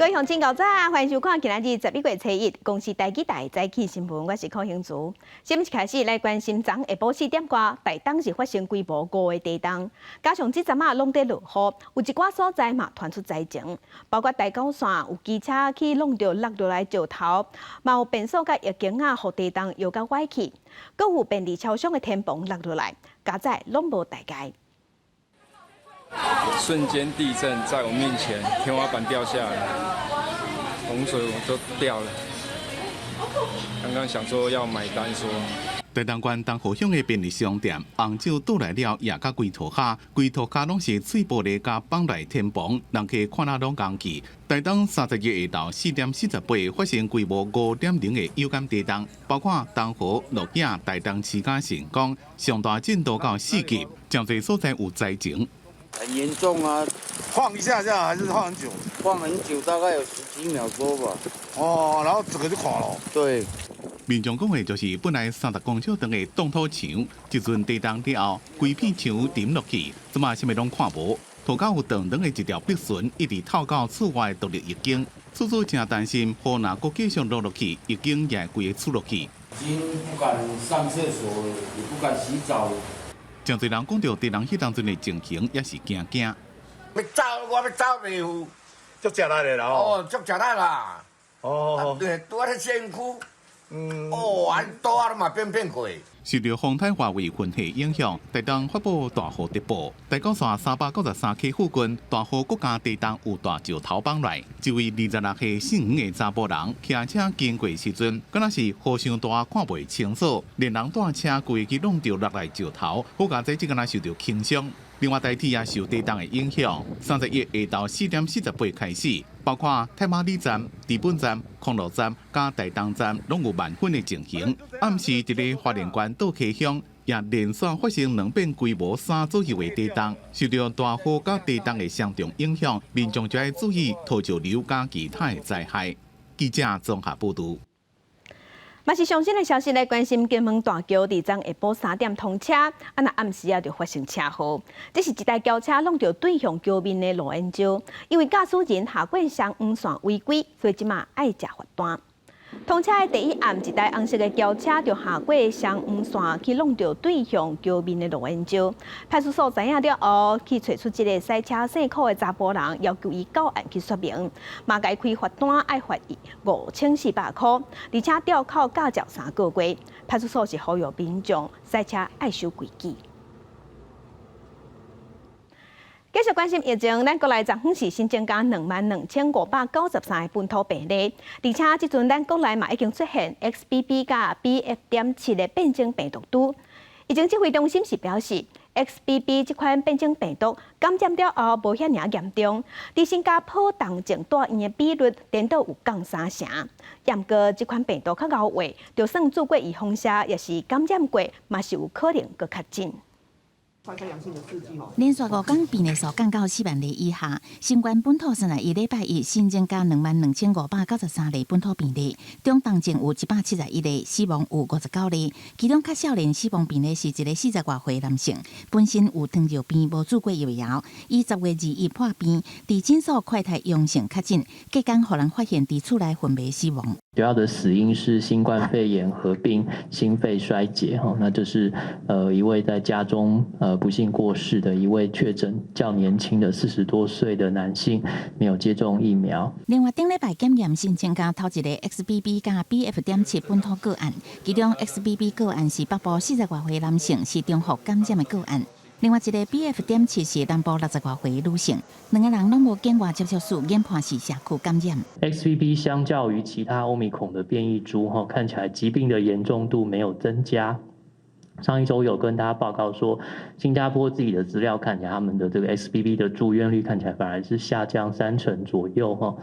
位乡亲、高早，欢迎收看今仔日11月初1公司台记台早起新闻，我是柯兴珠。新闻一开始来关心，昨下晡4点多，台东是发生规模5个地震，加上这阵拢在落雨，有一寡所在嘛传出灾情，包括大高线有机车去弄到落落来石头，嘛有便所甲夜景啊，互地动摇到歪去，更有便利超商的天棚落落来，加载拢无大碍。 瞬间地震在我面前，天花板掉下来，洪水我都掉了。刚刚想说要买单说。台东县东河乡的便利商店，红酒倒来了，也甲规涂骹拢是碎玻璃甲绑来天棚，人客看啊拢讲气。台东30日下昼4点48发生规模5.0的有感地震，包括东河、鹿野、台东市甲成功，上大震度到4级，真侪所在有灾情。 很严重啊！晃一下下还是晃很久？晃很久，大概有10几秒多吧。哦，然后整个就垮了。对。民众讲的就是本来30公尺长的冻土墙，一阵地动了后，规片墙沉落去，怎么啥物拢看无？土到有长长的一条壁绳，一直透到厝外独立一间，厝主真担心，雨若搁继续落去，一间也规个厝落去。已经不敢上厕所了，也不敢洗澡了。 真侪人讲到地人迄当阵的情形，也是惊惊。要走，我要走袂赴。足食力的啦哦，足食力啦。哦。对，拄啊咧县区。哦，安多啊嘛变过。受到风台外围云系影响，台东发布大雨特报。台高线393 K 附近大雨国家地动有大石头绑来，一位26岁姓黄的查甫人骑车经过时阵，敢若是雨伤大看袂清楚，连人带车规去弄到落来石头，好佳在即敢若受到轻伤。另外，台铁也受地动的影响，30日下昼4点48开始，包括太马里站、地本站、康乐站、甲台东站，拢有慢粉的情形。暗时，一个花莲县倒溪乡也连续发生2遍规模3左右的地动，受到大雨甲地动的相重影响，民众就要注意土石流甲其他的灾害。记者综合报道。 嘛是上新的消息来关心，金门大桥伫昨下晡3点通车，那暗时就发生车祸。这是一台轿车弄到对向桥面的路烟石，因为驾驶人下过双黄线违规，所以即马爱食罚单。通车的第一暗，一台红色的轿车就下过双黄线去弄到对向桥面的路烟石。派出所知影了后，去找出这个赛车姓柯的查甫人，要求伊到案去说明。嘛该开罚单爱罚5400块，而且吊扣驾照3个月。派出所是呼吁民众赛车爱守规矩。 继续关心疫情，咱国内昨昏是新增加22593个本土病例，而且即阵咱国内嘛已经出现 XBB 加 BF.7的变种病毒株。疫情指挥中心是表示 ，XBB 这款变种病毒感染了后无遐尔严重，伫新加坡重症住院的比率颠倒有3成。不过这款病毒较高位，就算做过预防射，也是感染过，嘛是有可能佮确诊。 连续5天病例数降到4万例以下，新冠本土算来1礼拜1新增加22593例本土病例，中重症有171例，死亡有59例，其中较少年死亡病例是一个40多岁男性，本身有糖尿病，无做过疫苗，伊10月2日破病，伫诊所快筛阳性确诊，隔天互人发现伫厝内昏迷死亡。 主要的死因是新冠肺炎合并心肺衰竭，那这是一位在家中不幸过世的一位确诊较年轻的40多岁的男性，没有接种疫苗。另外，顶礼拜检验新增加头一个 XBB 加 BF.7本土个案，其中 XBB 个案是北部40多岁男性，是中国感染的个案。 另外一个 BF.7是南部60多岁女性，2个人拢无境外接触史，研判是社区感染。XBB 相较于其他欧米孔的变异株，看起来疾病的严重度没有增加。 上一周有跟大家报告说，新加坡自己的资料看起来，他们的这个 XBB 的住院率看起来反而是下降3成左右哈。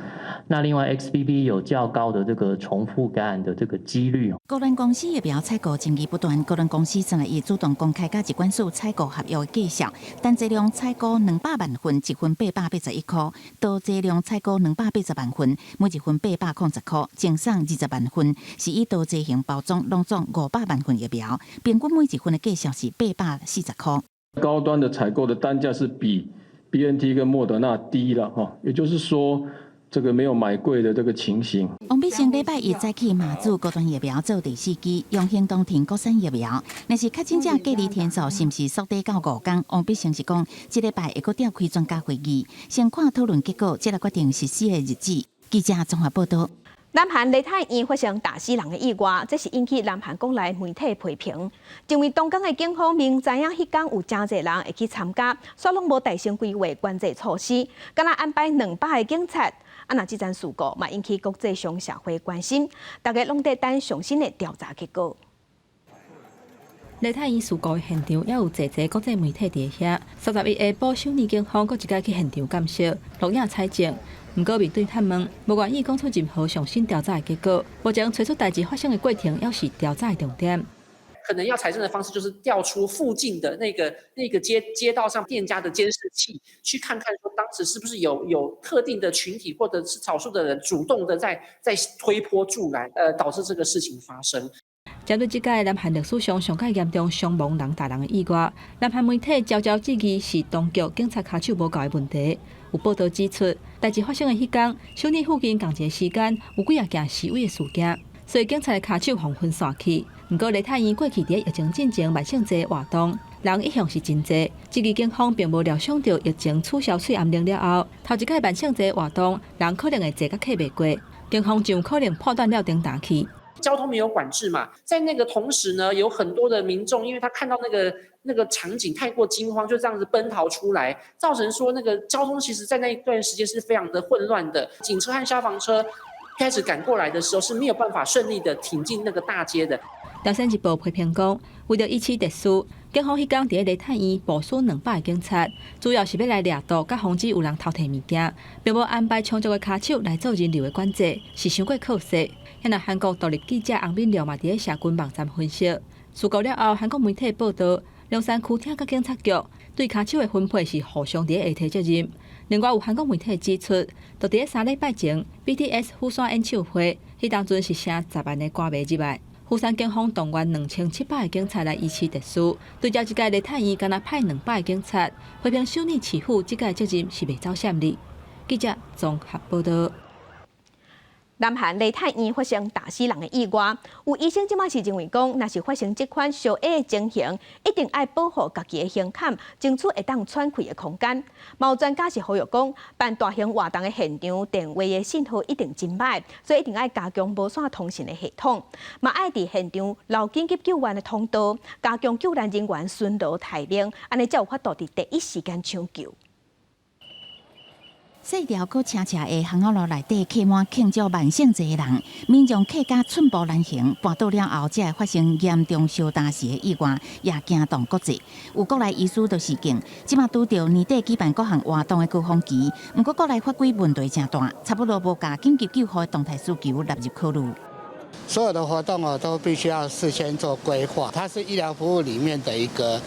那另外 XBB 有较高的这个重复感染的这个几率。高端公司疫苗采购争议不断，高端公司昨日已主动公开甲疾管署采购合约的计数，单剂量采购200万份，一份881块；多剂量采购280万份，每一份800块，净送20万份，是以多剂型包装拢总500万份疫苗，平均每一份的计数是840块。高端的采购的单价是比 BNT 跟莫德纳低了哈，也就是说，这个没有买贵的这个情形。王必胜礼拜一早起马祖高端疫苗做第4剂，用行动停国产疫苗。若是确诊者隔离天数是毋是缩短到5天？王必胜是讲，这礼拜会阁召开专家会议，先看讨论结果，再来决定实施的日子。记者综合报道。南韩梨泰院发生打死人的意外，这是引起南韩国内媒体批评。因为东港的警方明知影迄天有真侪人会去参加，却拢无大声规划管制措施，敢若安排200个警察。那这件事故嘛引起国际上社会关心，大家拢在等最新的调查结果。梨泰院事故的现场也有侪国际媒体伫遐。31下晡，首尔警方阁一届去现场监视、录影采证。不过面对探问，无愿意讲出任何最新调查的结果。目前找出代志发生的过程，也是调查的重点。可能要采证的方式就是调出附近的那个街道上店家的监视器，去看看说当时是不是有特定的群体或者是少数的人主动的在推波助澜，导致这个事情发生。针对这届南韩历史上上较严重伤亡人打人的意外，南韩媒体招质疑是当局警察卡手无够的问题。有报道指出，代志发生的迄天，首尔附近同一个时间有几件示威的事件，所以警察的卡手互分散去。不过梨泰院过去伫疫情进前万圣节活动，人一向是真侪。质疑警方并无料想到疫情取消催暗令了后，头一届万圣节活动人可能会坐甲客袂过，警方就可能破断了灯打去。交通没有管制嘛，在那个同时呢，有很多的民众，因为他看到那个场景太过惊慌，就这样子奔逃出来，造成说那个交通其实在那一段时间是非常的混乱的。警车和消防车开始赶过来的时候是没有办法顺利的挺进那个大街的。朝鲜日报批评讲，为了以此特殊，警方迄天伫梨泰院部署200个警察，主要是要来掠夺甲防止有人偷摕物件，并无安排充足的卡手来做人流的管制，是伤过靠势。现在韩国独立记者洪敏亮嘛，伫咧社群网站分析，事故了后，韩国媒体报道，龙山区厅甲警察局对卡手的分配是互相伫咧下提责任。另外有韩国媒体指出，就伫咧3礼拜前 ，BTS 釜山演唱会，迄当阵是声10万的歌迷入来。釜山警方动员2700个警察来以此特殊，对照这届梨泰院，敢若派200个警察，批评首尔市府这届责任是袂走闪哩。记者综合报道。南韩梨泰院发生打死人的意外，有医生即马是认为讲，若是发生这款小 A 的情形，一定要保护家己的胸坎，争取会当喘气的空间。嘛有专家是呼吁讲，办大型活动的现场电话的信号一定真歹，所以一定要加强无线通讯的系统，嘛爱伫现场留紧急救援的通道，加强救援人员巡逻待命，安尼才有法度伫第一时间抢救。细条搁车的巷仔路内底客满庆祝万圣节的人，民众客家寸步难行，跋倒了后才会发生严重烧焦时的意外，也惊动国际。有国内医师就示警，即马拄到年底举办各项活动的高峰期，不过国内法规问题真大，差不多无把紧急救护的动态需求纳入考虑。所有的活动都必须要事先做规划，它是医疗服务里面的一个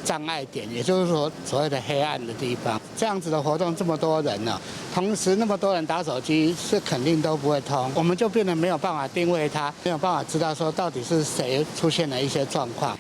障碍点，也就是说所谓的黑暗的地方。这样子的活动这么多人呢，同时那么多人打手机，是肯定都不会通，我们就变得没有办法定位它，没有办法知道说到底是谁出现了一些状况。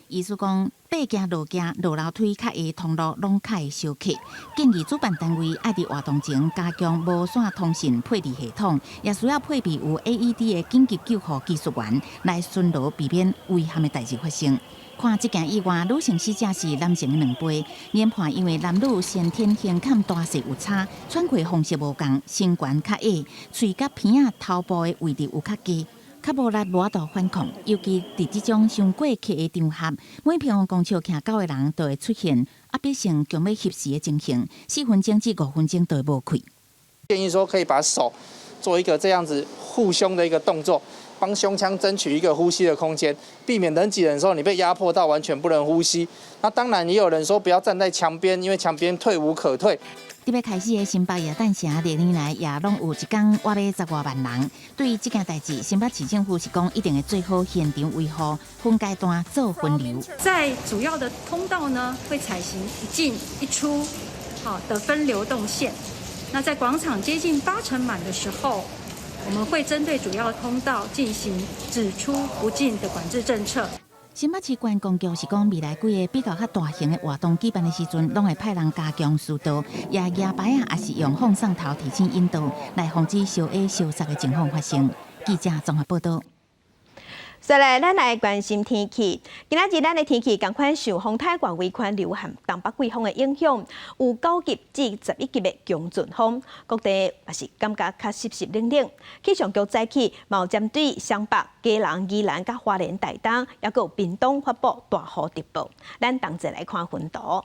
医师讲，爬行、落行、落楼梯较易通路拢较易烧客，建议主办单位爱伫活动前加强无线通讯配置系统，也需要配备有 AED 的紧急救护技术员来巡逻，避免危险的代志发生。看这件意外，女性死者是男性的2倍，研判因为男女先天胸坎大小有差，喘气方式无同，身悬较矮，喙甲鼻仔头部的位置有较低。较无力无法度反抗，尤其伫这种上过客的场合，每平方公尺徛9个人都会出现压迫性强要翕死的情形，4分钟至5分钟都会无气。建议说可以把手做一个这样子护胸的一个动作，帮胸腔争取一个呼吸的空间，避免人挤人的时候你被压迫到完全不能呼吸。那当然也有人说不要站在墙边，因为墙边退无可退。伫要开始的新北耶诞城，历年来也拢有一天活要10多万人。对于这件代志，新北市政府是讲一定会做好现场维护，分阶段做分流。在主要的通道呢，会采行一进一出的分流动线。那在广场接近80%满的时候，我们会针对主要通道进行只出不进的管制政策。新北市观光局是讲，未来几个比较较大型的活动举办的时阵，拢会派人加强疏导，也夜排也是用放送头提醒引导，来防止烧烟烧杀的情况发生。记者综合报道。再来，咱来关心天气。今仔日咱的天气同款受风台外围环流和东北季风的影响，有9级至11级的强阵风，各地也是感觉较湿湿冷冷。气象局早起嘛有针对湘北、基隆、宜兰、甲花莲、台东，也有屏东发布大雨特报。咱同齐来看分图。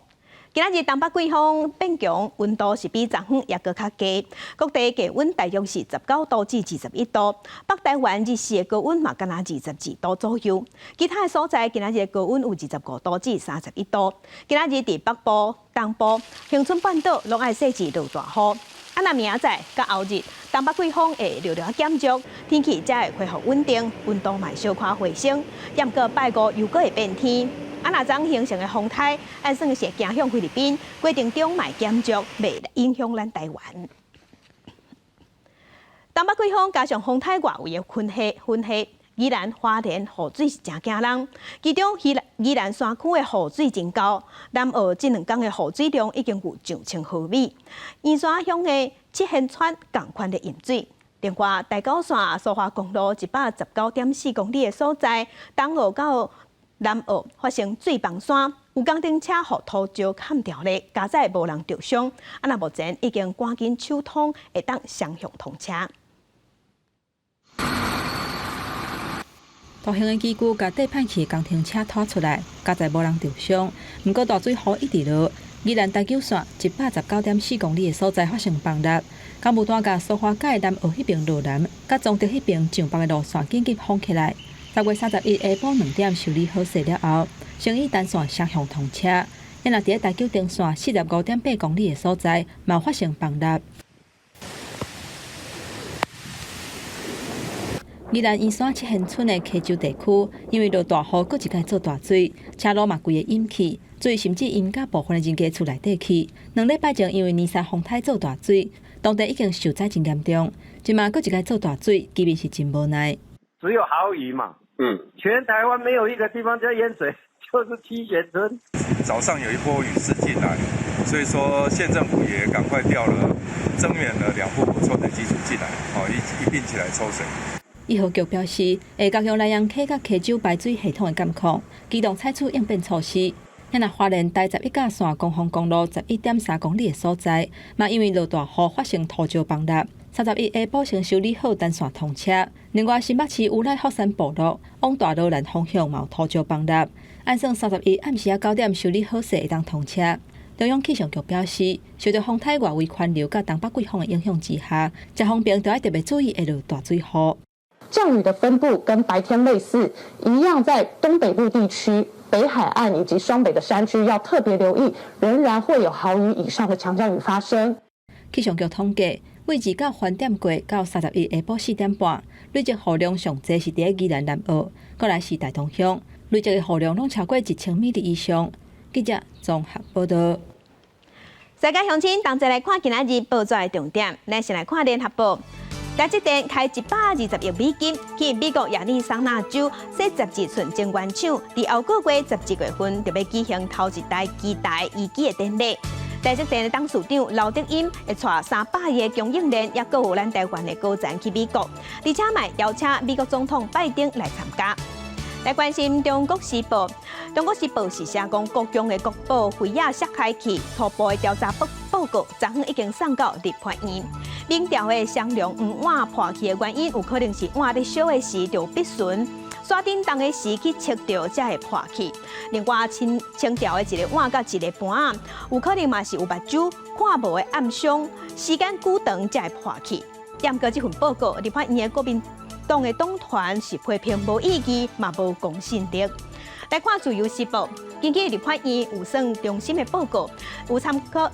今仔日东北季风变强，温度是比昨昏也搁较低，各地低温大约是19度至21度。北台湾日时的高温嘛，敢若22度左右。其他的所在今仔日的高温有25度至31度。今仔日伫北部、东部、恒春半岛拢爱细致落大雨。若明仔载甲后日，东北季风会略略减弱，天气才会恢复稳定，温度嘛小可回升。不过拜五又搁会变天。若昨形成的风台，按算是行向菲律宾，过程中嘛减弱，袂影响咱台湾。东北季风加上风台外围的云系，宜兰花莲雨水是真惊人。其中宜兰山区的雨水真高，南澳这2天的雨水量已经有上1000毫米。燕山乡的七贤川同款的淹水。另外，大高线苏花公路119.4公里的所在，东澳到南澳发生水崩山，有工程车互土石砍掉咧，加载无人受伤。若目前已经赶紧疏通，会当双向通车。大型的机具甲底歹去工程车拖出来，加载无人受伤。不过大水雨一直落，宜兰台九线119.4公里的所在发生崩塌，公务单甲苏花界南澳迄边路南，甲中德迄边上北的路线紧急封起来。10月31日下晡2点修理好势了后，成以单线双向通车。因若伫台九顶线45.8公里的所在，嘛发生崩塌。宜兰燕山七贤村的溪洲地区，因为落大雨，搁一届做大水，车路嘛规个淹去，水甚至淹到部分的人家厝内底去。2礼拜前，因为年山风台做大水，当地已经受灾真严重。今嘛搁一届做大水，基本是真无奈。只有豪雨嘛，全台湾没有一个地方叫淹水，就是七贤村。早上有一波雨势进来，所以说县政府也赶快调了增援了2部抽水机组进来，一并起来抽水。医护局表示，会加强南洋溪甲溪洲排水系统的监控，机动采取应变措施。若花莲台11甲线公丰公路11.3公里的所在，嘛因为落大雨发生土石崩塌。31下晡先修理好单线通车。另外，新北市乌来福山部路往大罗兰方向嘛有土石崩塌，按算31暗时9点修理好势会当通车。中央气象局表示，受到风台外围环流甲东北季风的影响之下，这方面都要特别注意会落大水雨。降雨的分布跟白天类似，一样在东北部地区、北海岸以及双北的山区要特别留意，仍然会有豪雨以上的强降雨发生。气象局统计，位置到翻点过到31下晡4点半，累积雨量上侪是伫宜兰南澳，过来是大同乡，累积的雨量拢超过1000米以上。记者综合报道。世界乡亲，同齐来看今仔日报纸的重点，咱先来看联合报。台积电开120亿美金去美国亚利桑那州设12寸晶圆厂，伫后个月17月份就要举行头一台机台移机的典礼。台积电的董事长刘德音会带300亿的供应链，也有咱台湾的高层去美国，而且嘛邀请美国总统拜登来参加。来关心《中国时报》，《中国时报》是写讲国中的国宝飞亚石开去初步的调查报告，昨昏已经送到立法院。民调的双量碗破去的原因，有可能是碗在烧的时就必顺，刷叮当的时去切掉才会破去。另外，清掉的一个碗甲一个盘，有可能嘛是有目睭看无的暗伤，时间久长才会破去。不过这份报告，立法院的国民党的党团是批评无意义，嘛无公信力。来看《自由时报》，根据立法院有算中心的报告，有参考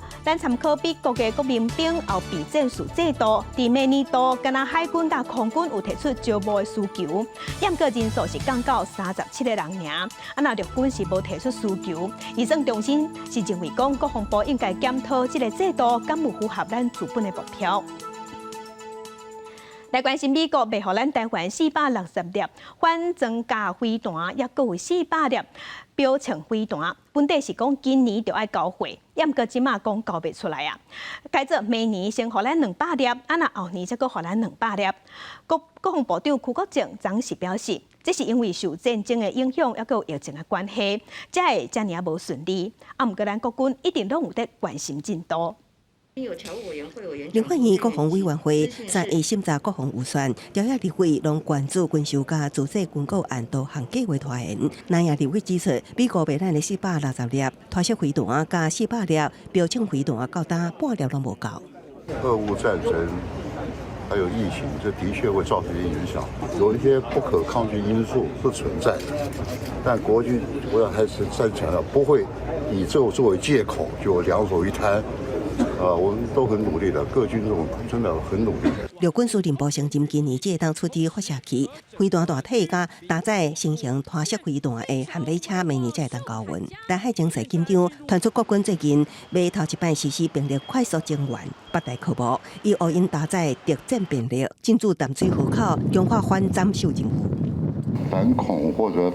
美国的国民兵后备战术制度，伫明年度，敢若海军甲空军有提出招募的需求，不过人数是降到37个人尔。若陆军是无提出需求，而算中心是认为讲国防部应该检讨这个制度，敢有符合咱资本的目标。来关心美国，未予咱台湾460粒反增加飞弹，也阁有400粒标称飞弹。本地是讲今年就要交货，也毋过即马讲交袂出来啊。改做明年先予咱200粒，那后年再阁予咱200粒。国防部长邱国正昨时表示，这是因为受战争的影响，也阁有疫情的关系，才会遮尔无顺利。毋过咱国军一定拢有在关心进度。立法院国防委员会3月审查国防预算，朝野立委拢关注军售甲自制军购案多项计划拖延。南亚立委指出，美国卖咱的460粒拖式飞弹加400粒标称飞弹，到达半粒都无够。俄乌战争还有疫情，这的确会造成一些影响，有一些不可抗拒因素是存在的。但国军，我要还是再强调，不会以这作为借口就两手一摊。我们都很努力的，各军种真的很努力。陆军司令部承认，今年这当出地发射器、飞弹大体加搭载新型拖式飞弹的含雷车，明年才会当交运。台海情势紧张，传出国军最近要头一摆实施兵力快速增援，北大科目以乌因搭载特战兵力进驻淡水河口，强化反斩首任务。反恐或者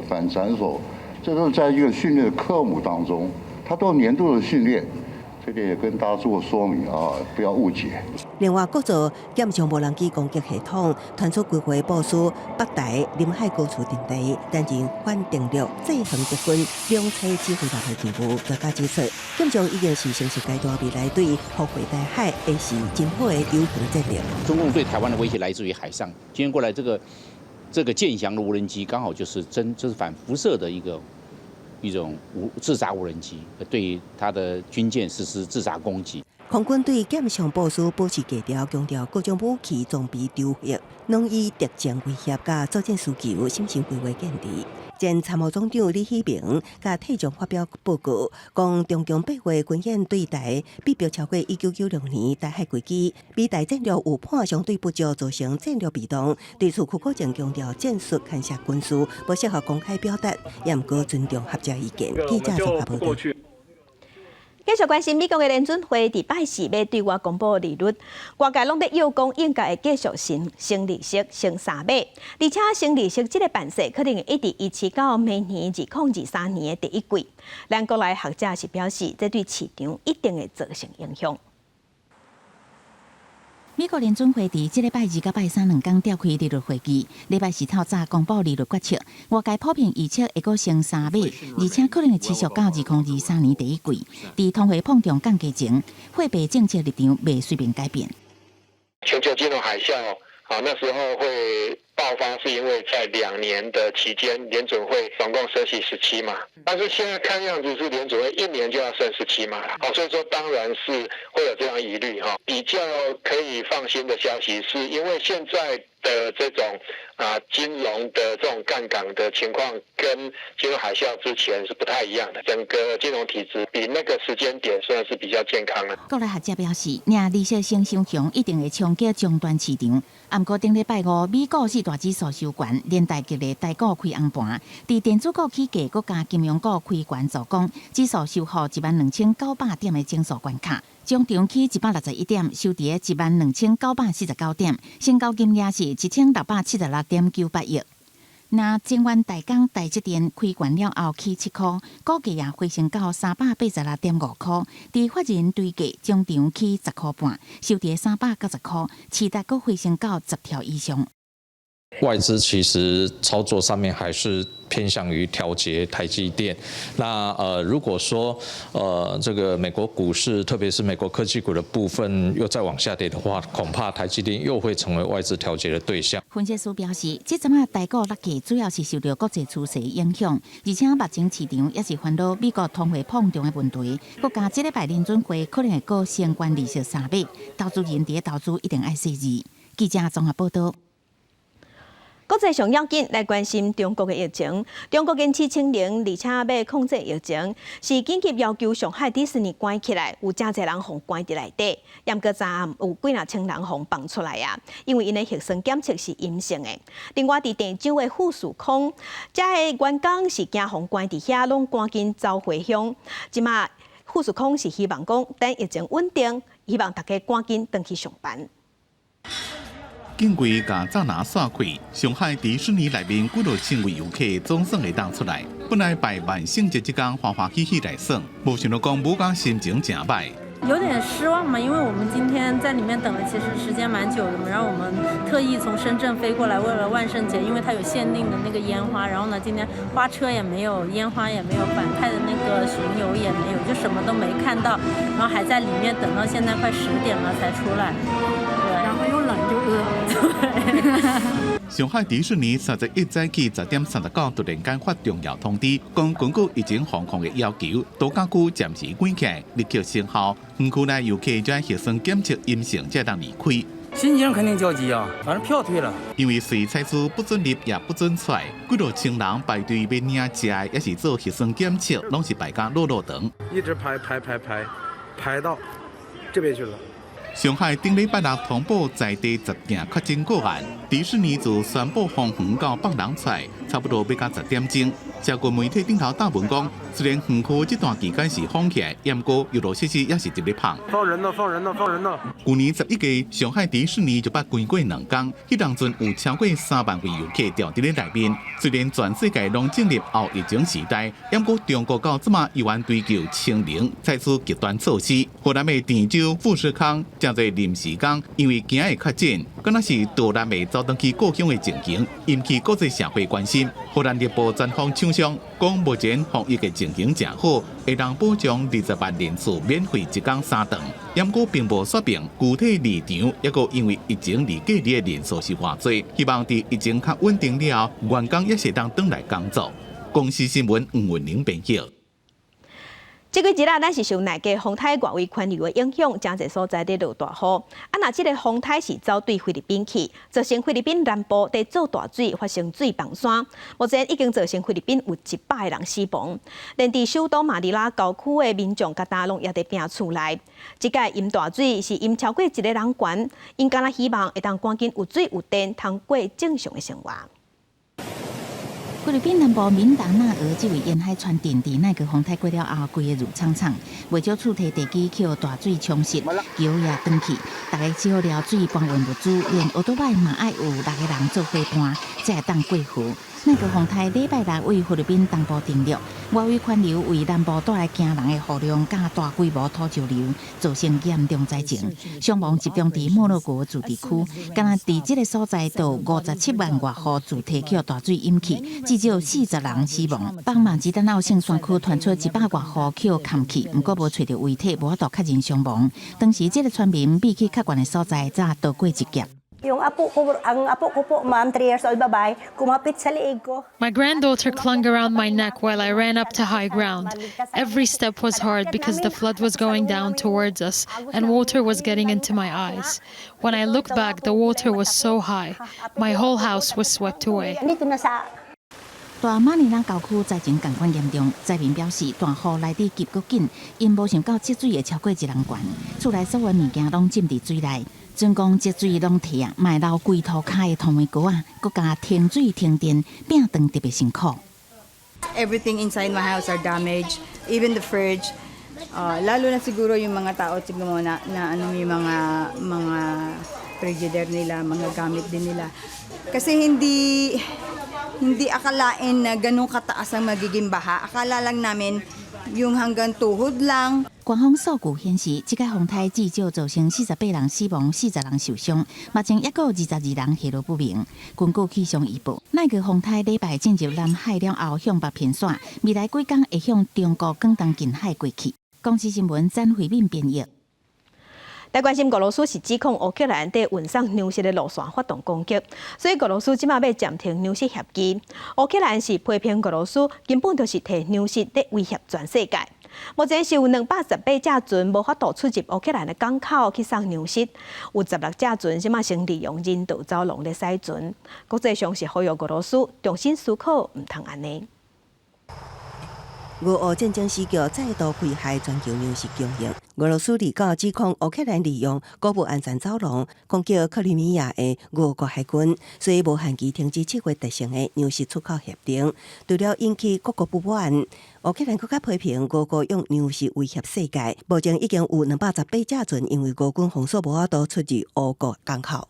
反斩首，这都是在一个训练的科目当中，它都有年度的训练。这点也跟大家做说明啊，不要误解。另外，各组减少无人机攻击系统，传出规划部署北台临海高处阵地，担任反定力制衡敌军两栖指挥官的任务。专家指出，建将已经是成熟阶段，未来对护卫台海会是真好的有效战略。中共对台湾的威胁来自于海上，今天过来这个剑翔的无人机，刚好就是反辐射的一种自杀无人机，对他的军舰实施自杀攻击。空军对检上部署保持低调，强调各种武器装备丢弃，拢以特战威胁甲作战需求审慎规划建立。前参谋总长李喜明甲体总发表报告，讲中共8月军演对台比标超过1996年台海危机，美台战略误判相对不足，造成战略被动。对此，邱国正强调战术干涉军事，不适合公开表达，也毋过尊重合作意见。记者综合报道。继续关心美国的联准会伫拜四要对外公布利率，外界拢在要讲应该会继续升利息、升3码，而且升利息这个办势可能会一直维持到明年2023年的第一季。咱国内学者是表示，这对市场一定会造成影响。美国联准会伫即礼拜2甲拜3两天召开利率会议，礼拜四透早公布利率决策，外界普遍预测会阁升3码，而且可能会持续到2023年第一季。伫通货膨胀降低前，货币政策立场未随便改变。全球金融海啸，那时候会爆发，是因为在2年的期间，联准会总共升息17码，但是现在看样子是联准会1年就要升17码了，所以说当然是会有这样疑虑哈。比较可以放心的消息是，因为现在的这种金融的这种杠杆的情况，跟金融海啸之前是不太一样的，整个金融体制比那个时间点算是比较健康的。国内学者表示，若利息升伤强，一定会冲击终端市场。不过，顶礼拜5，美股4大指数收悬，连带激励台股开红盘。伫电子股起价，国家金融股开悬助攻，指数收复12900点的整数关卡。中场起161点，收伫12949点，成交金额是1676.98亿。那前元大港台积电开悬了后起7块，股价也回升到386.5块。伫法人对价，中场起10块半，收伫390块，期待阁回升到10条以上。外资其实操作上面还是偏向于调节台积电。那如果说这个美国股市，特别是美国科技股的部分又再往下跌的话，恐怕台积电又会成为外资调节的对象。分析师表示，这阵台股落价主要是受到国际趋势影响，而且目前市场也是烦恼美国通货膨胀的问题。国家这礼拜联准会可能会阁升关利息3码，投资人伫投资一定爱细致。记者综合报道。国际上要紧来关心中国的疫情。中国坚持清零，而且要控制疫情，是紧急要求上海迪士尼关起来，有真侪人互关伫内底。也毋过昨暗有几若千人互放出来啊，因为因的核酸检测是阴性的。另外，伫郑州的富士康，遮的员工是惊互关伫遐，拢赶紧走回乡。即马富士康是希望讲等疫情稳定，希望大家赶紧回去上班。警卫甲栅栏刷开，上海迪士尼内面几多千位游客总算会当出来。本来拜万圣节这天欢欢喜喜来耍，无想到讲无讲心情真歹。有点失望嘛，因为我们今天在里面等了，其实时间蛮久的嘛。然后我们特意从深圳飞过来，为了万圣节，因为它有限定的那个烟花。然后呢，今天花车也没有，烟花也没有，反派的那个巡游也没有，就什么都没看到。然后还在里面等到现在快10点了才出来。对，然后又冷又饿。对。上海迪士尼31早起10点39突然间发重要通知，讲根据疫情防控的要求，度假区暂时关起来，立刻生效。园区内游客只要核酸检测阴性才当离开。心情肯定焦急啊，反正票退了。因为随采取不准入也不准出，几多千人排队要领食，也是做核酸检测，拢是排甲落长。一直排到这边去了。上海顶礼拜六通报在地10件确诊个案，迪士尼就宣布封园到放人出来，差不多要到10点钟。社群媒体顶头答文讲，虽然园区这段期间是封起来，不过游乐设施也是直咧放。放人了！去年11月，上海迪士尼就捌关过2天，迄当阵有超过3万位游客掉伫咧内面。虽然全世界拢进入后疫情时代，不过中国到即马依然追求清零，采取极端措施。河南的鄭州、富士康正在临時工，因為驚會確診，敢若是杜南的走登去故鄉的情形，引起國際社會關心。河南日報專訪廠商，講目前防疫的情形正好，會當保障20萬人次免費1天3頓。不過並無說明具體立場，抑個因為疫情而隔離的人數是偌濟。希望在疫情較穩定了後，員工也是當回來工作。公視新聞吳文玲編輯。这几日啊，咱是受内个风台外围环流的影响，真侪所在在落大雨。若这个风台是走对菲律宾去，造成菲律宾南部地做大水，发生水崩山。目前已经造成菲律宾有100个人死亡。连伫首都马尼拉郊区的民众甲大陆也伫拼厝内。即届淹大水是淹超过1个人悬，因敢若希望会当赶紧有水有电，通过正常的生活。菲律宾南部敏达纳俄这位沿海船电池那个风台过了后，规个如苍苍，为少厝摕地基去大水冲蚀，桥也断去，大家只好了水搬运物资，连奥多摆嘛爱有6个人做伙搬，才会当过河。那个风台礼拜六为菲律宾东部登陆，外围环流为南部带来惊人的雨量加大规模土石流，造成严重灾情。伤亡集中伫摩洛哥自治区，敢若伫这个所在，有57万外户住体去大水淹去，至少40人死亡。帮忙吉丹奥圣山区传出100外户去砍去，不过无找到遗体，无法度确认伤亡。当时这个村民比去较悬的所在，才渡过一劫。My granddaughter clung around my neck while I ran up to high ground. Every step was hard because the flood was going down towards us and water was getting into my eyes. When I looked back, the water was so high. My whole house was swept away. 大马尼拉郊区灾情同款严重，灾民表示大雨来得急搁紧，因无想到积水会超过1人悬，厝内所有物件拢浸伫水内。总共积水拢退啊，卖流规涂骹的糖米糕啊，搁加停水停電，拼长特别辛苦。Everything inside my house are damaged, even the fridge. Lalo na siguro yung mga tao, tignan mo na ano yung mga frigidaire nila, mga gamit din nila. Kasi hindi akalain na ganun kataas ang magiging baha. Akala lang namin yung hanggang tuhod lang. 官方数据显示，这个风台至少造成48人死亡，40人受伤，目前还有22人下落不明。根据气象预报，那个风台礼拜进入南海了后向北偏转，未来几天会向中国广东近海过去。公司新闻詹慧敏编译。来关心俄罗斯是指控乌克兰对运送粮食的路线发动攻击，所以俄罗斯即马要暂停粮食协议。乌克兰是批评俄罗斯根本就是摕粮食在威胁全世界。目前是有218架船无法度出入乌克兰的港口去送粮食，有16架船即马先利用人道走廊咧驶船。国际上是呼吁俄罗斯重新思考，唔通安尼。俄乌战争时局再度危害全球粮食供应。俄罗斯离港指控乌克兰利用国不安全走廊攻击克里米亚的俄国海军，所以无限期停止7月达成的粮食出口协定。除了引起各国不满，乌克兰更加批评俄国用粮食威胁世界。目前已经有218架船因为俄军封锁无法度出入俄国港口。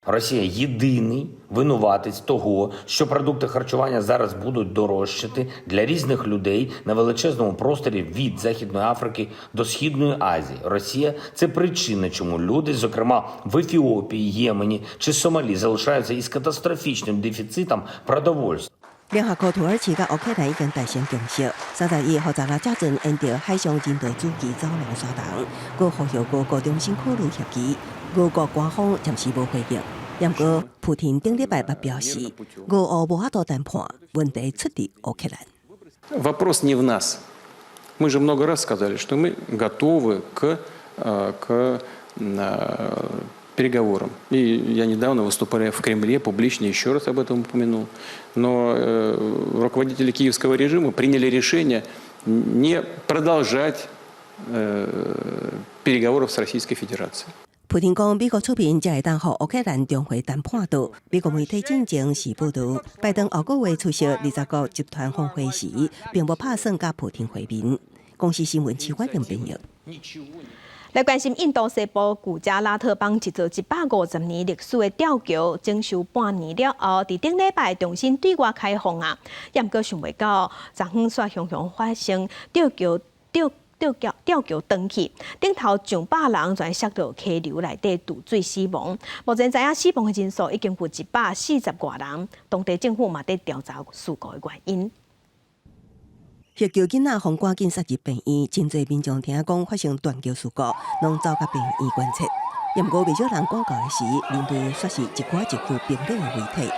Росія єдиний винуватець того, що продукти харчування зараз будуть дорожчати для різних людей на величезному просторі від Західної Африки до Східної Азії. Росія – це причина, чому люди, зокрема в Ефіопії, Ємені чи Сомалі, залишаються із катастрофічним дефіцитом продовольства. 聯合國土耳其甲烏克蘭已經大聲強調，31號查拉加陣沿着海上人道主義走廊沙場，佮呼籲各國重新考慮協議。俄國官方暫時無回應。不過，普廷頂禮拜捌表示，俄烏無法度談判，問題出佇烏克蘭。Вопрос не в нас. Мы же много раз сказали, что мы готовы к переговорам. И я недавно, выступая в Кремле, публично еще раз об этом упомянул. Но руководители киевского режима приняли решение не продолжать переговоров с Российской Федерацией. 普廷講，美國出面才會當互烏克蘭重回談判桌。美國媒體進前是報道，拜登下個月出席20國集團峰會時，並無打算甲普廷會面。公司新聞7月2日。來關心印度西部古加拉特邦一座150年歷史的吊橋，整修半年了後，佇頂禮拜重新對外開放啊！也毋過想袂到，昨昏煞雄雄發生吊橋斷去，頂頭上百人全摔到溪流內底渡水死亡。目前知影死亡的人數已經有140多人，當地政府嘛在調查事故的原因。血橋囡仔互趕緊殺入病院，真濟民眾聽講發生斷橋事故，攏走到病院觀察。也毋過未少人趕到的時，面對卻是一塊一具冰冷的遺體。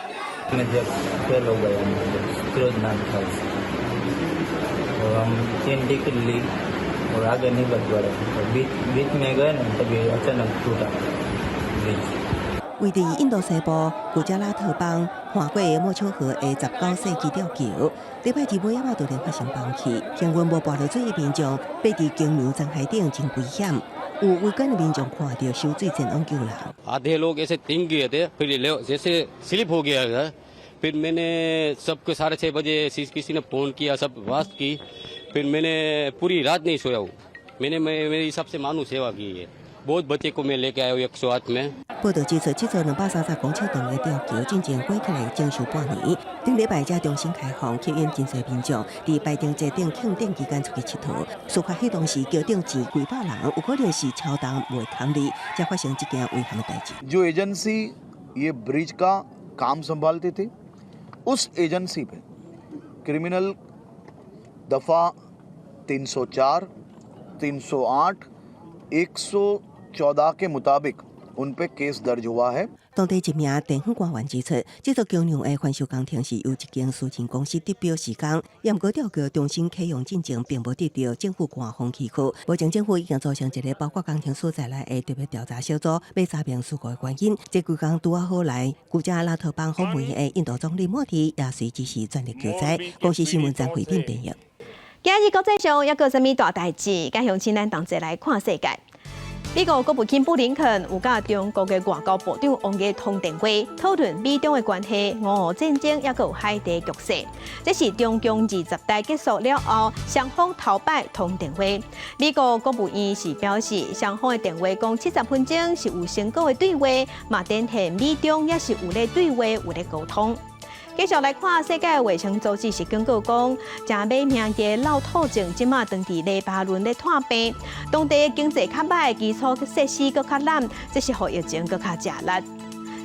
位於印度西部古加拉特邦橫過莫丘河的19世紀吊橋，禮拜二尾仔突然發生崩起，幸運無跋落水的民眾爬佇橋梁殘骸頂真危險。有圍觀的民眾看到受水前往救人。आधे लोग ऐसे टिंग गए थे, फिर जैसे स्लिप हो गया था। फिर मैंने सबको 6:30 बजे किसी ने फोन किया, सब बात की। फिर मैंने पूरी रात नहीं सोया हूँ। मैंने मेरे हिसाब से मानव सेवा की है। बहुत बच्चे को मैं लेके आया हूँ 108में。報道指出，這座230公尺長的吊橋真正過起來整修半年，頂禮拜才重新開放，吸引真濟民眾佇排定節頂慶典期間出去佚佗。事發迄當時橋頂前幾百人，有可能是超重未扛力，才發生這件危險的代志。जो एजेंसी ये ब्रिज का काम संभालती थी, उस एजेंसी पे क्रिमिनल दफा 304, 308, 114 के मुताबिक उन पे केस दर्ज हुआ है。當地一名地方官員指出，這座橋梁的翻修工程是由一間私人公司得標施工，也毋過吊橋重新啟用進程並無得到政府官方許可。目前政府已經組成一個包括工程所在內的特別調查小組，要查明事故的原因。這幾工拄好來，古加拉特邦訪問的印度總理莫迪也隨即是全力救災。公司新聞張慧斌編譯。今日國際上抑個啥物大代誌？加向請咱同齊來看世界。美國國務卿布林肯有甲中國嘅外交部長王毅通電話，討論美中嘅關係、俄烏戰爭，抑個有海地局勢。這是中共20大結束了後，雙方頭擺通電話。美國國務院是表示，雙方嘅電話共70分鐘是有成果嘅對話，嘛展現美中也是有咧對話、有咧溝通。繼續來看世界衛生組織是警告講，正美名嘅老土症即馬當地黎巴嫩咧探病，當地經濟較歹，基礎設施佫較爛，這是互疫情佫較吃力。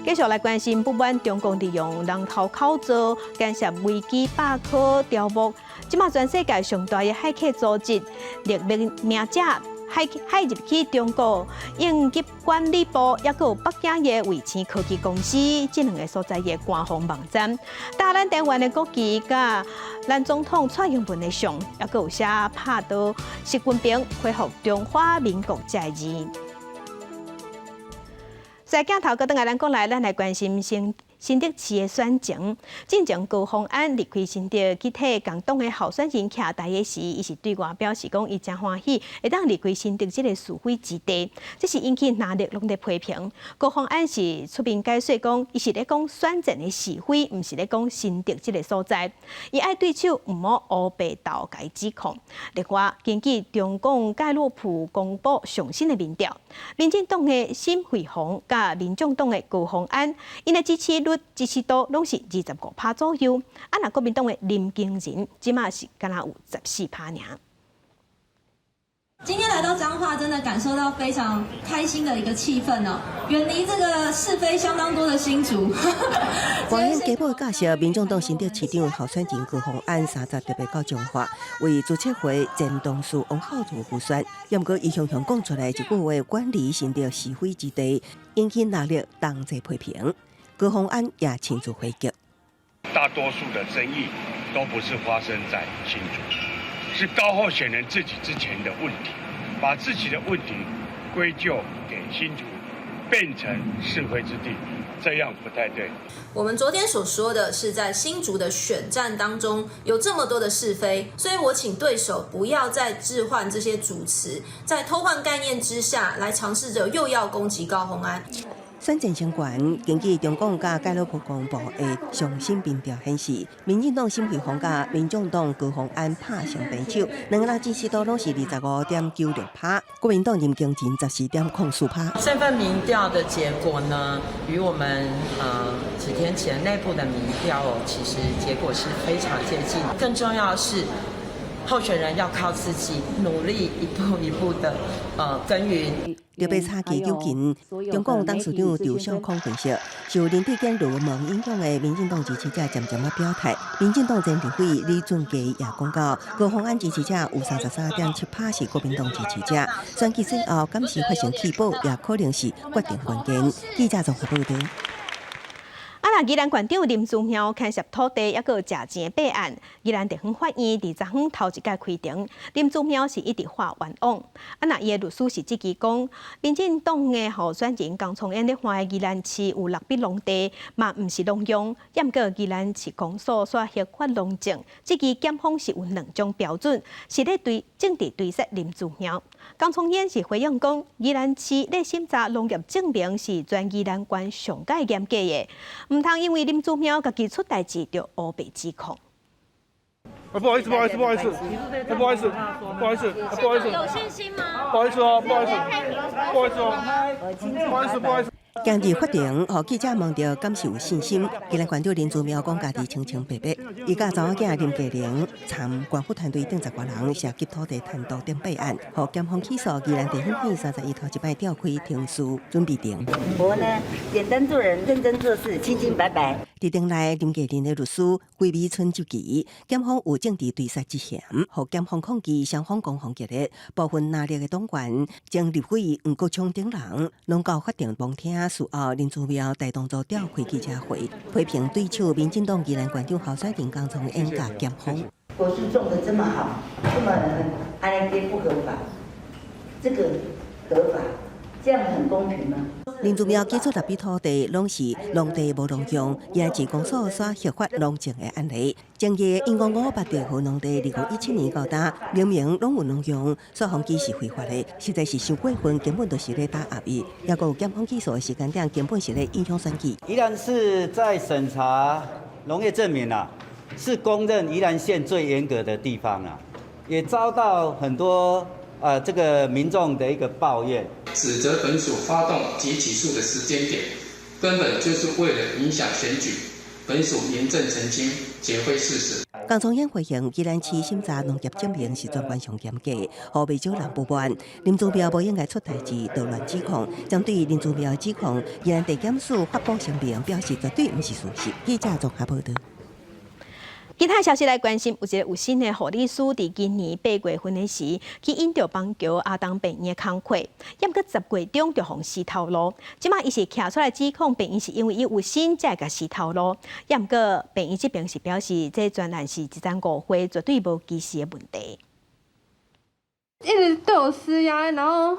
繼續來關心，不滿中共利用人頭考照干涉維基百科條目，即馬全世界上大嘅駭客組織匿名者。駭入去中國應急管理部，也有北京嘅衛星科技公司，這兩個所在嘅官方網站，打咱台灣嘅國旗甲咱總統蔡英文嘅相，也有寫拍到習近平恢復中華民國債字。在鏡頭嗰度，咱講來，咱來關心新竹市的选情。进前高虹安离开新竹，去替共党的候选人徛台的时，伊是对外表示讲，伊真欢喜会当离开新竹这个是非之地。这是引起哪力拢在批评。高虹安是出面解说讲，伊是咧讲选战的是非，毋是咧讲新竹这个所在。伊爱对手毋好乌白道甲伊指控。另外，根据中共盖洛普公布上新的民调，民进党的沈惠虹甲民众党的高虹安，因的支持度拢是25%左右。那国民党的林经仁，即马是敢若有14%尔。今天来到彰化，真的感受到非常开心的一个气氛哦，远离这个是非相当多的新竹。官员加步介绍，民众党新竹市长候选人高虹安30特别到彰化，为朱彻会前董事王浩如辅选。不过，伊向讲出来一句话，管理新竹是非之地，引起热烈当地批评。高虹安也亲自回击，大多数的争议都不是发生在新竹。是高候选人自己之前的问题，把自己的问题归咎给新竹，变成是非之地，这样不太对。我们昨天所说的是在新竹的选战当中有这么多的是非，所以我请对手不要再置换这些主词，在偷换概念之下来尝试着又要攻击高虹安。选战相关，根据中共甲盖洛普公布的上新民调显示，民进党沈惠虹甲民众党高虹安拍成平手，两人支持度拢是25.96%，国民党林经仁14.04%。这份民调的结果呢，与我们几天前内部的民调其实结果是非常接近。更重要的是，候选人要靠自己努力一步一步的耕耘。特别差距究竟，中共董事长赵尚康分析，受林志坚论文影响的民进党支持者渐渐表态。民进党前立委李俊基也讲到，高虹安支持者有33.7%是国民党支持者，选举最后敢是发生起步，也可能是决定关键。记者综合报道。宜兰县长林祖苗牵涉土地，还有假钱备案。宜兰地方法院伫昨昏头一届开庭，林祖苗是一直发冤枉。伊的律师是积极讲，民进党的候选人江聪燕咧话宜兰市有6笔农地，嘛毋是农用。毋过宜兰市公所所核发农证，这支检方是有2种标准，是咧政治对杀林祖苗。江聪燕是回应讲，宜兰市咧审查农业证明是全宜兰县上界严格的，毋通因为林祖苗家己出代志就乌白指控。不好意思，有信心吗？不好意思。今日法庭，互记者问到敢是有信心，宜兰县长林祖苗讲家己清清白白，伊甲查某囝林继玲参官府团队等10多人涉及土地贪渎等备案，互检方起诉宜兰地方县31头一摆召开庭事，准备庭。我呢，简单做人，认真做事，清清白白。伫庭内，林继玲的律师归美春就期，检方有政治对杀之嫌，互检方抗议双方攻防激烈，部分拿力的党员将立委黄国昌等人拢到法庭旁听。事后，林祖苗带动作召开记者会，批评对手民进党宜兰县长候选人江聪燕甲检方。果树种的这么好，这么安尼不合法，这个合法，这样很公平吗？林祖苗基出6笔土地，拢是农地无农用，也是公所所核发农证的案例。正业因558地户农地，2017年到达，明明拢有农用，所方基是非法的，实在是伤过分，根本就是咧打压伊。也有检方起诉的时间点，根本是咧影响选举。宜兰市在审查农业证明是公认宜兰县最严格的地方也遭到很多这个民众的一个抱怨，指责本署发动及起诉的时间点，根本就是为了影响选举。本署严正澄清，揭会事实。江聪燕回应，宜兰市审查农业证明是专权上严格，何未少人不满。林祖苗无应该出代志，捣乱指控。针对林祖苗指控，宜兰地检署发布声明，表示绝对不是事实。记者综合报道。其他消息来关心，有一个有心的护理师，伫今年8月份的时，去引导邦桥阿东病院的工课，也毋过10月中就互死头路。即马伊是徛出来指控病院是因为伊有心才会甲死头路，也毋过病院这边是表示，这专案是一桩误会，绝对无歧视的问题。一直对我施压，然后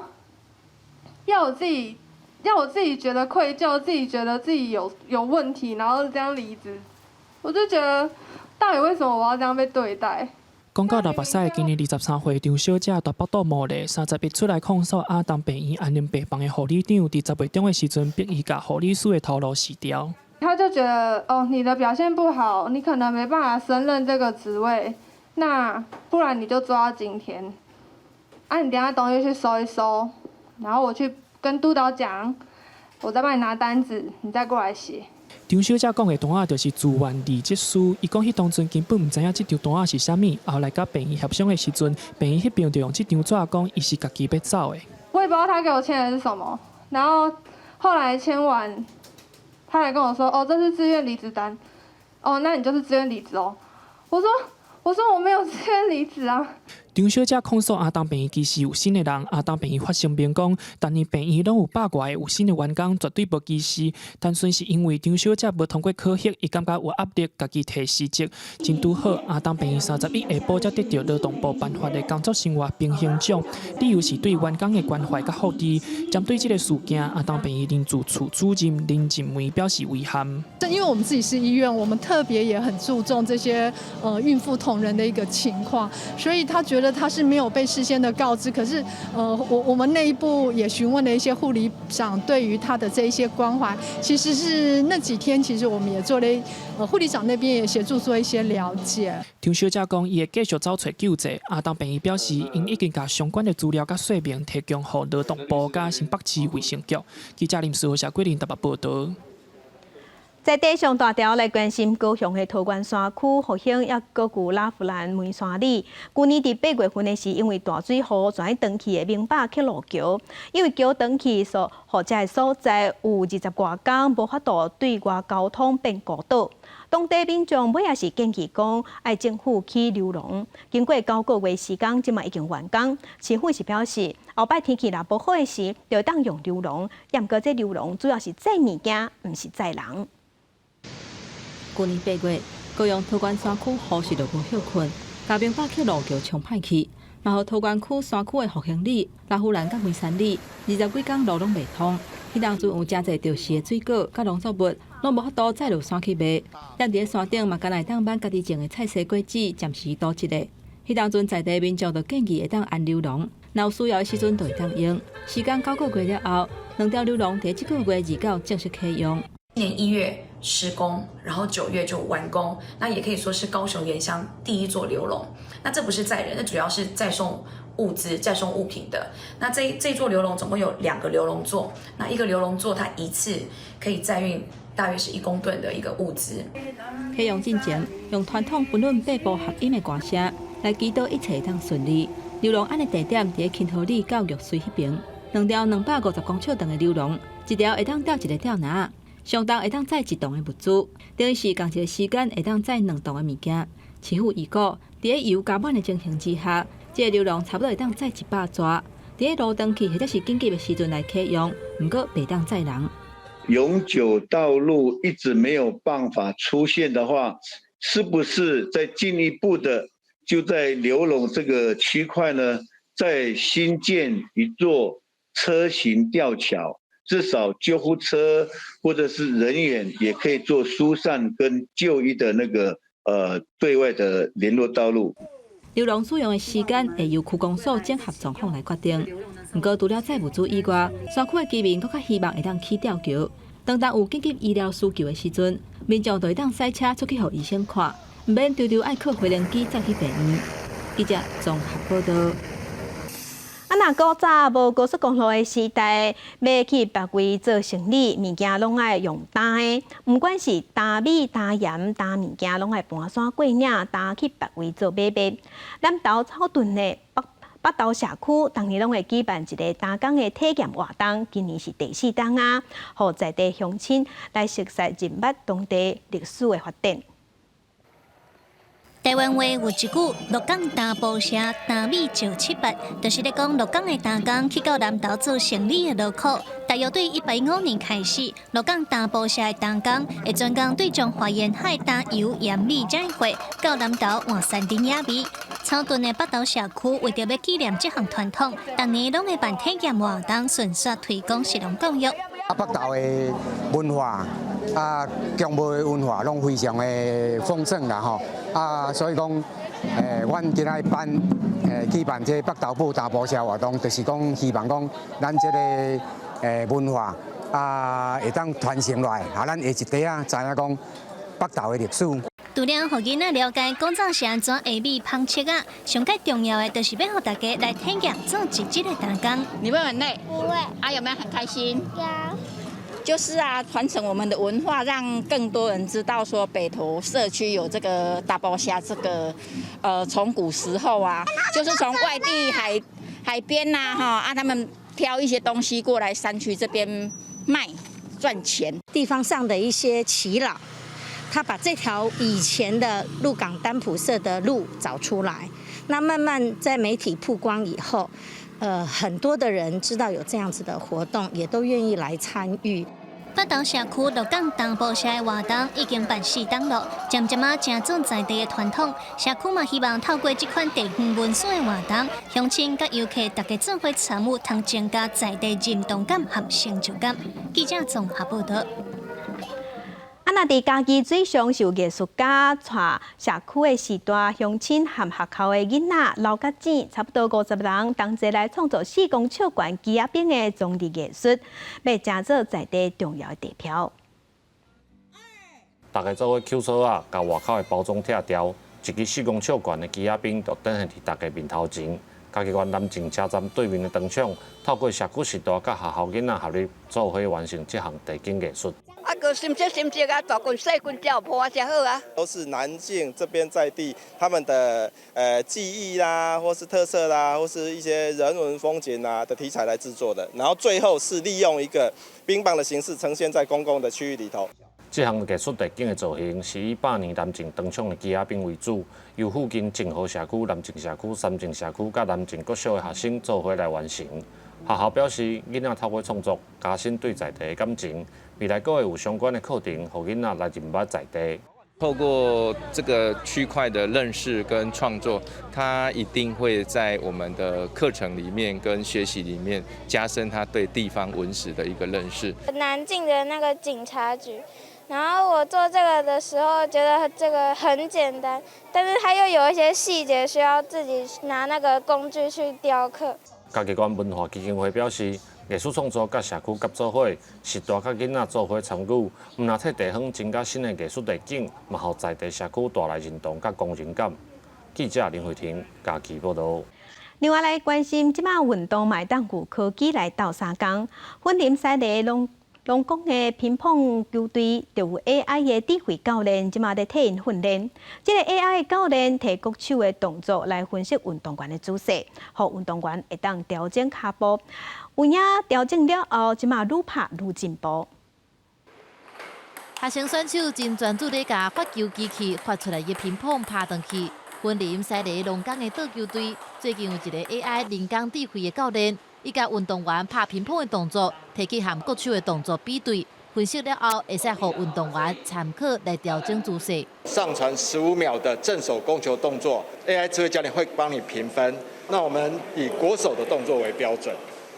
要我自己让我自己觉得愧疚，自己觉得自己有问题，然后这样离职，我就觉得到底为什么我要这样被对待？讲到台北市今年23岁张小姐大北道某里30日出来控诉阿东病院安宁病房的护理长，伫10月中的时阵，逼伊甲护理师的头颅洗掉。他就觉得你的表现不好，你可能没办法胜任这个职位，那不然你就做到今天。你等下东西去收一收，然后我去跟督导讲，我再帮你拿单子，你再过来写。张小姐讲的单仔就是自愿离职书，伊讲迄当阵根本唔知影这张单仔是啥物，后来甲病院协商的时阵，病院迄边就用这张纸讲伊是家己要走的。我也不知道他给我签的是什么，然后后来签完，他来跟我说，这是自愿离职单，那你就是自愿离职哦。我说我没有自愿离职啊。张小姐控诉阿东病院其实有新的人，阿东病院发声明讲，但年病院拢有100多个有新的员工，绝对无歧视。单纯是因为张小姐无通过考核，伊感觉有压力，家己提辞职。真拄好，阿东病院31下晡才得到劳动部颁发的工作生活平衡奖，理由是对员工的关怀甲福利。针对这个事件，阿东病院林主处主任林锦梅表示遗憾。因为我们自己是医院，我们特别也很注重这些孕妇同仁的一个情况，所以他觉得他是没有被事先的告知。可是我们内部也询问了一些护理长对于他的这一些关怀，其实是那几天，其实我们也做了护理长那边也协助做一些了解。张小姐讲，伊会继续找找救济。阿东病院表示，因已经把相关的资料甲说明提供给劳动部甲新北市卫生局。记者林世豪、谢桂林台北报道。在地上大条来关心高雄的桃园山区复兴也搁有拉弗兰梅山里，去年伫8月份的时，因为大水河全断去的明北溪路桥，因为桥断去，所或者的所在有20多天无法度对外交通变孤岛。当地民众尾也是建议讲，爱政府起流笼。经过9个月时间，即嘛已经完工。市府是表示，后摆天气若无好的时，就当用流笼。不过这流笼主要是载物件，毋是载人。去年8月，高雄桃园山区雨势就无休困，嘉明北溪路桥冲歹去，然后桃园区山区的复兴里、拉夫兰甲梅山里20几天路拢袂通，迄当阵有真侪潮湿的水果甲农作物，拢无法度载入山去卖。咱伫咧山顶嘛，干来当挽家己种的菜西果子，暂时倒一个。迄当阵在地民众就建议会当安流笼，若有需要的时阵就会当用。时间9个月了后，2条流笼伫这个月29正式启用。今年1月施工，然后9月就完工，那也可以说是高雄原乡第一座流笼。那这不是载人，那主要是载送物资、载送物品的。那这座流笼总共有2个流笼座，那一个流笼座它一次可以载运大约是1公吨的一个物资。启用进前，用传统不论八部合音的歌声来祈祷一切当顺利。流笼安的地点伫钦和里到玉水迄边，2条250公尺长的流笼，一条会当吊一个吊篮。相当会当载1吨的物资，等于是同一个时间会当载2吨的物件。市府预估，伫咧油加满的情形之下，这个流笼差不多会当载100纸。伫咧路灯去或者是紧急的时阵来启用，不过袂当载人。永久道路一直没有办法出现的话，是不是再进一步的就在流笼这个区块呢，再新建一座车行吊桥？至少救护车或者是人员也可以做疏散跟就医的那个对外的联络道路。流笼使用的时间会由区公所整合状况来决定。不过除了载物资以外，山区的居民更较希望会当起吊桥。当有紧急医疗需求的时阵，民众就会当塞车出去给医生看，唔免常常爱靠回轮机载去病院。记者综合报道。若古早无高速公路的时代，要去别位做生意，物件拢爱用担的。不管是担米、担盐、担物件，拢爱搬山过岭，担去别位做买卖。南投草屯的北投社区，当年拢会举办一个打工的体验活动，今年是第4档啊，互在地乡亲来熟悉认捌当地历史的发展。台湾话有一句“鹿港担布社，担米就700”，就是咧讲鹿港的打工去到南投做生意的劳苦。大约对115年开始，鹿港担布社的打工会专工对中华沿海担油、盐、米这一货到南投换山珍野味。草屯的北投社区为着要纪念这项传统，当年拢会办体验活动，顺续推广食农教育。北投的文化경步的文化拢非常的丰盛啦吼，所以讲，阮今仔办举办这北投步大步社活动，就是讲希望讲咱这个文化会当传承落来，咱下一代啊知影讲北投的历史。除了让囡仔了解古早是安怎下米芳切啊，上较重要的就是要让大家来体验做一日的打工。你会很累？不会。有没有很开心？有。就是传承我们的文化，让更多人知道说北投社区有这个大包虾，这个从古时候就是从外地海边他们挑一些东西过来山区这边卖赚钱。地方上的一些耆老，他把这条以前的鹿港丹埔社的路找出来，那慢慢在媒体曝光以后。很多的人知道有这样子的活动，也都愿意来参与。北投社区鹿港大步社的活动已经办4档了，渐渐成做在地的传统。社区嘛希望透过这款地方文化的活动，乡亲甲游客大家做伙参与，通增加在地认同感和成就感。记者综合报道。那伫家己水上受艺术家带社区的时代乡亲和学校的囡仔留甲钱，差不多50人，同齐来创作4公尺悬鸡仔饼的装置艺术，要成做在地重要的地标。大家做伙捡草啊，甲外口的包装拆掉，一支4公尺悬的鸡仔饼就展现伫大家面头前。嘉义县南靖车站对面的灯厂，透过社区时代甲学校囡仔合力做伙完成这项地景艺术。个心切啊，大棍细棍照破才好啊。都是南靖这边在地他们的技艺啦，或是特色啦，或是一些人文风景啊的题材来制作的。然后最后是利用一个冰棒的形式呈现在公共的区域里头。这项艺术地景的造型是以100年南靖灯厂的鸡仔饼为主，由附近静和社区、南靖社区、三靖社区甲南靖各小的学生做伙来完成。学校表示，囡仔透过创作加深对在地的感情。未来各会有相关的课程，让囡仔来认捌在地。透过这个区块的认识跟创作，它一定会在我们的课程里面跟学习里面加深他对地方文史的一个认识。南靖的那个警察局，然后我做这个的时候觉得这个很简单，但是它又有一些细节需要自己拿那个工具去雕刻。嘉义县文化基金会表示。艺术创作甲社区合作伙，时代甲囡仔做伙参与，唔但替地方增加新的艺术地景，嘛互在地社区带来认同甲公认感。记者林慧婷嘉义报道。另外来关心，即马运动买当有科技来斗三工，粉林西地龙岗的乒乓球队就有 AI 的智慧教练，即马在替因训练。这个 AI 的教练摕各手的动作来分析运动员的姿势，互运动员会当调整脚步。有影调整了后，即马愈拍愈进步。学生选手真专注地甲发球机器发出来的乒乓拍上去。云林西里龙岗的倒球队最近有一个 AI 人工智慧的教练，伊甲运动员拍乒乓的动作，提起和各手的动作比对，分析了后，会使互运动员参考来调整姿势。上传15秒的正手攻球动作 ，AI 智慧教练会帮你评分。那我们以国手的动作为标准。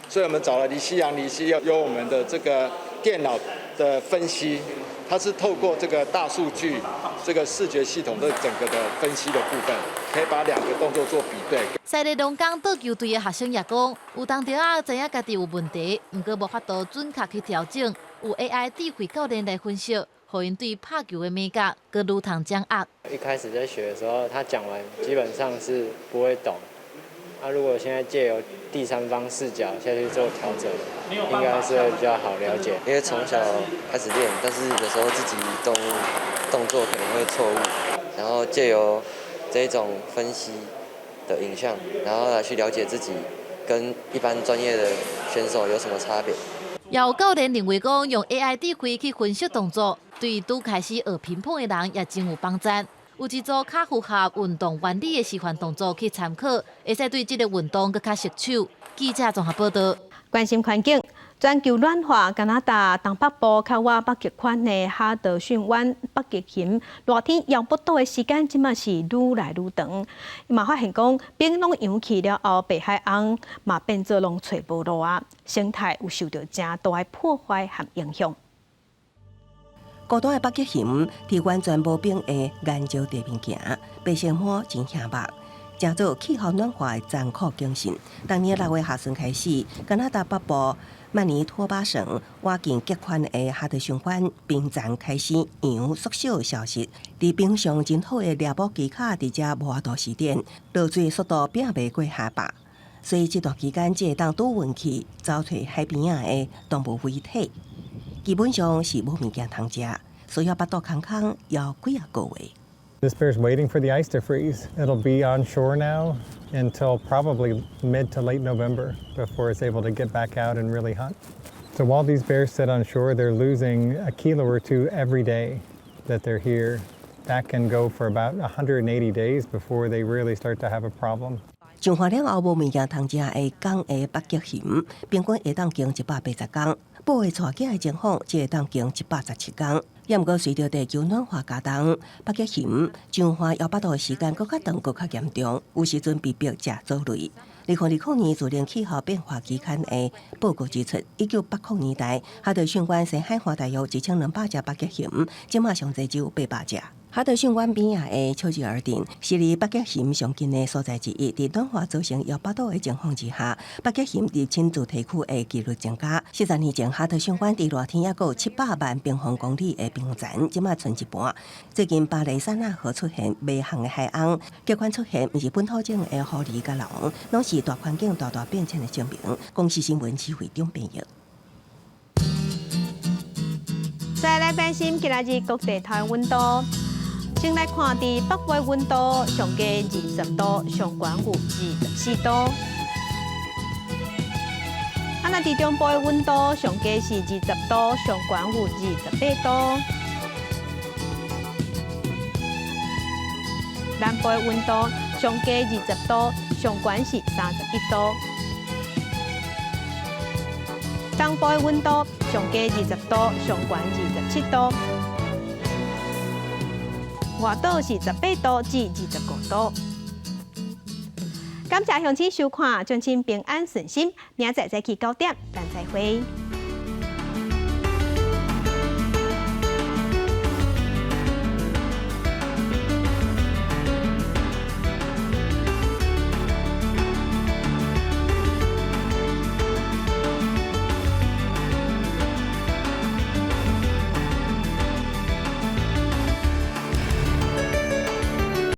所以我们找了黎西有我们的这个电脑的分析，它是透过这个大数据、这个视觉系统的整个的分析的部分，可以把2个动作做比对。西里龙岗倒球队的学生也讲，有当着知影家己有问题，不过无法度准确去调整，有 AI 智慧教练来分析，让因对拍球的美感更愈通掌握。一开始在学的时候，他讲完基本上是不会懂。如果现在借由第三方视角下去做调整，应该是会比较好了解。因为从小开始练，但是有时候自己动作可能会错误，然后借由这一种分析的影像，然后来去了解自己跟一般专业的选手有什么差别。也有教练认为讲，用 AI 智慧去分析动作，对拄开始学乒乓的人也真有帮助。有一组较符合运动原理的示范动作去参考，会使对这个运动更较熟手。记者综合报道。关心环境，全球暖化，加拿大东北部较我北极圈的哈德逊湾北极熊热天要不到的时间，即马是愈来愈长。伊嘛发现讲，冰拢扬起了后，北海岸嘛变做拢找无路啊，生态有受到真大的破坏和影响。孤单的北极熊伫完全无冰的岩礁地面行，白成膜真险目。正做气候暖化的残酷警讯。当年6月下旬开始，加拿大北部曼尼托巴省挖近极宽的哈德逊湾冰层开始扬缩小消失。伫冰上真好的猎捕机卡伫遮无法度试点，落水速度并袂过下巴。所以这段期间，只会当拄运气找找海边仔的动物遗体，基本上是无物件通食，所以要巴肚空空要几个月。This bear's waiting for the ice to freeze. It'll be on shore now until probably mid to late November before it's able to get back out and really hunt. So while these bears sit on shore, they're losing a kilo or two every day that they're here. That can go for about 180 days before they really start to have a problem. 上化了后无物件通食的港的北极熊，平均会当经180天，保的带囝的情况只会当经117天。也毋过随着地球暖化加重，北极熊上化要巴肚的时间搁较长，搁较严重，有时阵被逼食藻类。2020年自然气候变化期刊的报告指出，1980年代，哈德逊湾西海岸大约1200只北极熊，即马上侪只有800只。哈德逊湾边仔的丘吉尔镇是离北极熊上近的所在之一。伫暖化造成摇巴肚的情况之下，北极熊伫亲自地区的几率增加。40年前，哈德逊湾伫热天还有700万平方公里的冰层，即马剩一半。最近巴黎山那河出现微航的海岸，极款出现毋是本土种的狐狸甲龙，拢是大环境大变迁的证明。公视新闻是会中编译。再来关心今日各地台温度。先来看，伫北部温度上加20度，上悬有24度。那伫中部的温度上加是20度，上悬有28度。南部的温度上加20度，上悬是31度。东部的温度上加20度，上悬27度。外岛是18度至25度。感谢乡亲收看，祝亲平安顺心，明仔载去9点，咱再会。